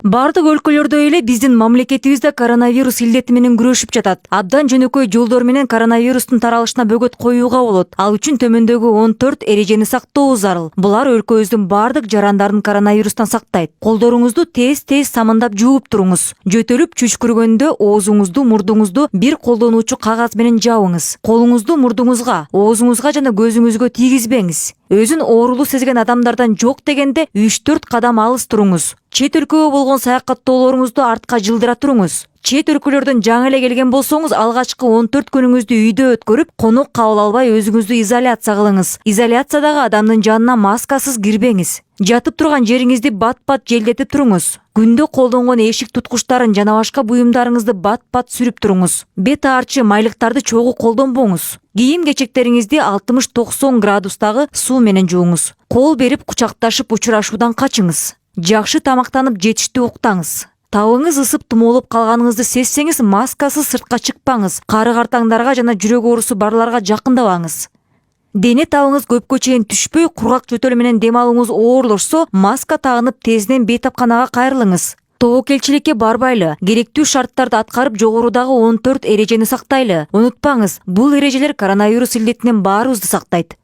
Бардык өлкөлөрдө эле биздин мамлекетибизде коронавирус илдети менен күрөшүп жатат. Абдан жөнөкөй жолдор менен коронавирустун таралышына бөгөт коюуга болот. Ал үчүн төмөндөгү 14 эрежени сактоо зарыл. Булар өлкөбүздүн бардык жарандарын коронавирустан сактайт. Колдоруңузду тез самындап жууп туруңуз. Жөтөлүп чүчкүргөндө оозуңузду, мурдуңузду бир колдонуучу кагаз менен жабыңыз. Колуңузду мурдуңузга, оозуңузга жана көзүңүзгө тийгизбеңиз. Өзүн оорулуу сезген адамдардан жок дегенде 3-4 кадам алыс туруңуз. Чет өлкөгө болгон саякаттоолоруңузду артка жылдыра туруңуз. Чет өлкөлөрдөн жаңы эле келген болсоңуз, алгачкы 14 күнүңүздү үйдө өткөрүп, конок кабыл албай өзүңүздү изоляция кылыңыз. Изоляциядагы адамдын жанына маскасыз кирбеңиз. Жатып турган жериңизди бат-бат желдетип туруңуз. Күндө колдонгон эшик туткучтарын жана башка буюмдарыңызды бат-бат сүрүп туруңуз. Бет аарчы майлыктарды чогуу колдонбоңуз. Кийим-кечектериңизди 60-90 градустагы суу менен жууңуз. Кол берип кучакташып учурашуудан качыңыз. Жакшы тамактанып жетиштүү уктаңыз. Табыңыз ысып тумоолоп калганыңызды сезсеңиз, маскасыз сыртка чыкпаңыз. Кары картаңдарга жана жүрөк оорусу барларга жакындабаңыз. Дене табыңыз көпкө чейин түшпөй, кургак жөтөл менен дем алууңуз оорлошсо, маска тагынып тезинен бейтапканага кайрылыңыз. Тобокелчиликке барбайлы, керектүү шарттарды аткарып жогорудагы 14 эрежени сактайлы. Унутпаңыз, бул эрежелер коронавирус илдетинен баарыбызды сактайт.